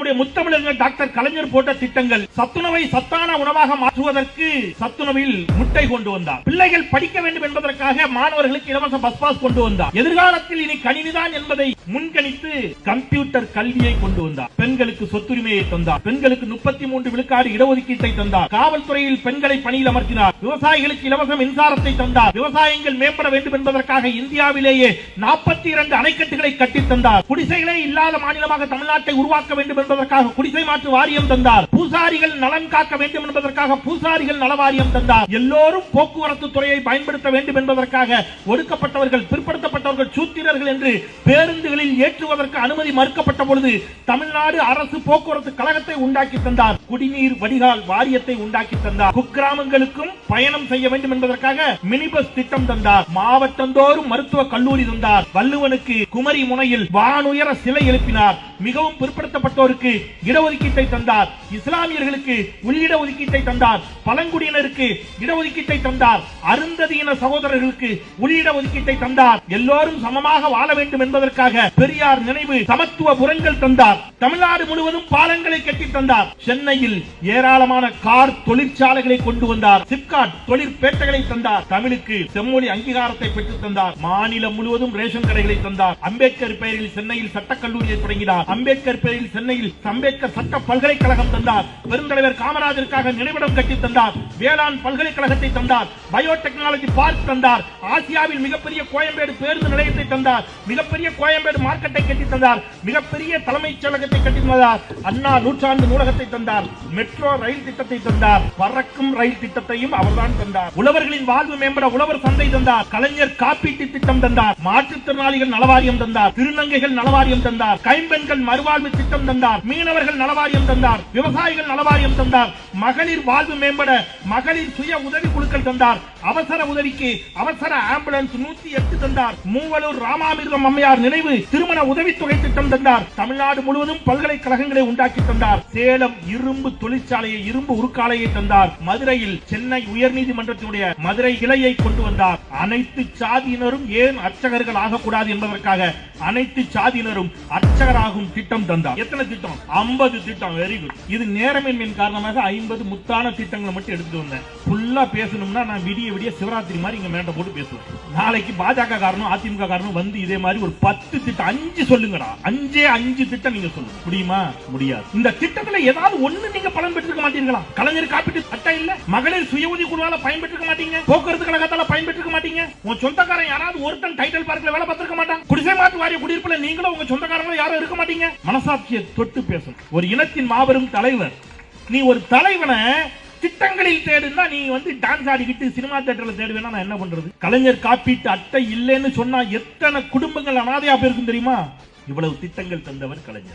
நம்முடைய முத்தமிழர் டாக்டர் கலைஞர் போட்ட திட்டங்கள். சத்துணவை சத்தான உணவாக மாற்றுவதற்கு சத்துணவில் முட்டை கொண்டு வந்தார். பிள்ளைகள் படிக்க வேண்டும் என்பதற்காக மாணவர்களுக்கு இலவச பஸ் பாஸ் கொண்டு வந்தார். எதிர்காலத்தில் இனி கணினிதான் என்பதை முன்கணித்து கம்ப்யூட்டர் கல்வியை கொண்டு வந்தார். பெண்களுக்கு சொத்துரிமையை தந்தார். பெண்களுக்கு 33 விழுக்காடு இடஒதுக்கீட்டை தந்தார். காவல்துறையில் பெண்களை பணியில் அமர்த்தினார். விவசாயிகளுக்கு இலவச மின்சாரத்தை தந்தார். விவசாயங்கள் மேம்பட வேண்டும் என்பதற்காக இந்தியாவிலேயே 42 அணைக்கட்டுகளை கட்டி தந்தார். குடிசைகளே இல்லாத மாநிலமாக தமிழ்நாட்டை உருவாக்க வேண்டும் என்பதற்காக குடிசை மாற்று வாரியம் தந்தார். பூசாரிகள் நலன் காக்க வேண்டும் என்பதற்காக பூசாரிகள் நல வாரியம் தந்தார். எல்லோரும் போக்குவரத்து துறையை பயன்படுத்த வேண்டும் என்பதற்காக ஒடுக்கப்பட்டவர்கள், பிற்படுத்தப்பட்டவர்கள், சூத்திரர்கள் என்று பேருந்துகளில் ஏற்றுவதற்கு அனுமதி மறுக்கப்பட்ட பொழுது தமிழ்நாடு அரசு போக்குவரத்து கழகத்தை உண்டாக்கி தந்தார். குடிநீர் வடிகால் வாரியத்தை உண்டாக்கி தந்தார். குக்கிராமங்களுக்கும் பயணம் செய்ய வேண்டும் என்பதற்காக மினி பஸ் திட்டம் தந்தார். மாவட்டந்தோறும் மருத்துவ கல்லூரி தந்தார். வள்ளுவனுக்கு குமரி முனையில் வானுயர சிலை எழுப்பினார். மிகவும் பிற்படுத்தப்பட்டோருக்கு இடஒதுக்கீட்டை தந்தார். இஸ்லாமியர்களுக்கு உள்ளிட ஒதுக்கீட்டை தந்தார். பழங்குடியினருக்கு இடஒதுக்கீட்டை தந்தார். அருந்ததியின சகோதரர்களுக்கு உள்ளிட ஒதுக்கீட்டை தந்தார். எல்லோரும் சமமாக வாழ வேண்டும் என்பதற்காக பெரியார் நினைவு சமத்துவ புரங்கள் தந்தார். தமிழ்நாடு முழுவதும் பாலங்களை கட்டி தந்தார். சென்னையில் ஏராளமான கார் தொழிற்சாலைகளை கொண்டு வந்தார். சிப்காட் தொழிற்பேட்டைகளை தந்தார். தமிழுக்கு செம்மொழி அங்கீகாரத்தை பெற்றுத் தந்தார். மாநிலம் முழுவதும் ரேஷன் கடைகளை தந்தார். அம்பேத்கர் பெயரில் சென்னையில் சட்டக்கல்லூரியை தொடங்கினார். அம்பேத்கர் பெயரில் சென்னையில் அம்பேத்கர் சட்ட பல்கலைக்கழகம் தந்தார். பெருந்தலைவர் காமராஜருக்காக நினைவிடம் கட்டி தந்தார். வேளாண் பல்கலைக்கழகத்தை தந்தார். பயோடெக்னாலஜி பார்க் தந்தார். ஆசியாவில் மிகப்பெரிய கோயம்பேடு பேருந்து நிலையத்தை தந்தார். மிகப்பெரிய கோயம்பேடு மார்க்கெட்டை கட்டி தந்தார். மிகப்பெரிய தலைமைச் செயலகத்தை கட்டி தந்தார். அண்ணா நூற்றாண்டு நூலகத்தை தந்தார். மெட்ரோ ரயில் திட்டத்தை தந்தார். பறக்கும் ரயில் திட்டத்தையும் அவர்தான் தந்தார். உழவர்களின் வாழ்வு மேம்பட உழவர் சந்தை தந்தார். கலைஞர் காப்பீட்டு திட்டம் தந்தார். மாற்றுத்திறனாளிகள் நலவாரியம் தந்தார். திருநங்கைகள் நலவாரியம் தந்தார். கைம்பெண்கள் மறுவாழ்வு திட்டம் தந்தார். மீனவர்கள் நலவாரியம் தந்தார். விவசாயிகள் நலவாரியம் தந்தார். மகளிர் வாழ்வு மேம்பட மகளிர் சுய உதவி குழுக்கள் தந்தார். அவசர உதவிக்கு அவசர ஆம்புலன்ஸ் 108 தந்தார். மூவலூர் ராமாமிர்தம் அம்மையார் நினைவு திருமண உதவித்தொகை திட்டம் தந்தார். தமிழ்நாடு முழுவதும் பல்கலைக்கழகங்களை உண்டாக்கி தந்தார். சேலம் இரும்பு தொழிற்சாலையை, இரும்பு உருக்காலையை தந்தார். மதுரையில் சென்னை உயர்நீதிமன்றத்தினுடைய மதுரை கிளையை கொண்டு வந்தார். அனைத்து சாதியினரும் ஏன் அர்ச்சகர்கள் ஆகக்கூடாது என்பதற்காக அனைத்து சாதியினரும் அர்ச்சகராகும் திட்டம் தந்தார். எத்தனை திட்டம்? 50 திட்டம். Very good. இது நேரமின்மையின் காரணமாக 50 முத்தான திட்டங்களை மட்டும் எடுத்து வந்தேன். ஃபுல்லா பேசணும்னா நான் விடிய விடிய சிவராத்திரி மாதிரி இங்க மேட்ட போட்டு பேசுவேன். நாளைக்கு பாஜக காரணம், அதிமுக காரணம் வந்து இதே மாதிரி ஒரு 10 திட்டம் 5 சொல்லுங்கடா. 5 திட்டம் நீங்க சொல்லுங்க. முடியுமா? முடியாது. இந்த திட்டத்துல ஏதாவது ஒண்ணு நீங்க பலன் பெற்றிருக்க மாட்டீங்களா? கலைஞர் காப்பீட்டு அட்டை இல்ல, மகளிர் சுய உதவி குழுவால பயன்பெற்றிருக்க மாட்டீங்க, போக்குவரத்து கழகத்தால பயன்பெற்றிருக்க மாட்டீங்க, உங்க சொந்தக்காரன் யாராவது ஒருத்தன் டைட்டில் பார்க்ல வேலை பார்த்திருக்க மாட்டான், குடிசை மாற்று வாரிய குடியிருப்புல நீங்களும் உங்க சொந்தக்காரங்களும் யாரும் இருக்க மாட்டீங்க. மனசாட்சியை தொட்டு பேசும் ஒரு இனத்தின் மாபெரும் தலைவர். நீ ஒரு தலைவனை திட்டங்களில் தேடுனா நீ வந்து டான்ஸ் ஆடிக்கிட்டு சினிமா தியேட்டர்ல தேடுவேனா நான் என்ன பண்றது? கலைஞர் காப்பீட்டு அட்டை இல்லைன்னு சொன்னா எத்தனை குடும்பங்கள் அனாதையா போயிருக்கும் தெரியுமா? இவ்வளவு திட்டங்கள் தந்தவர் கலைஞர்.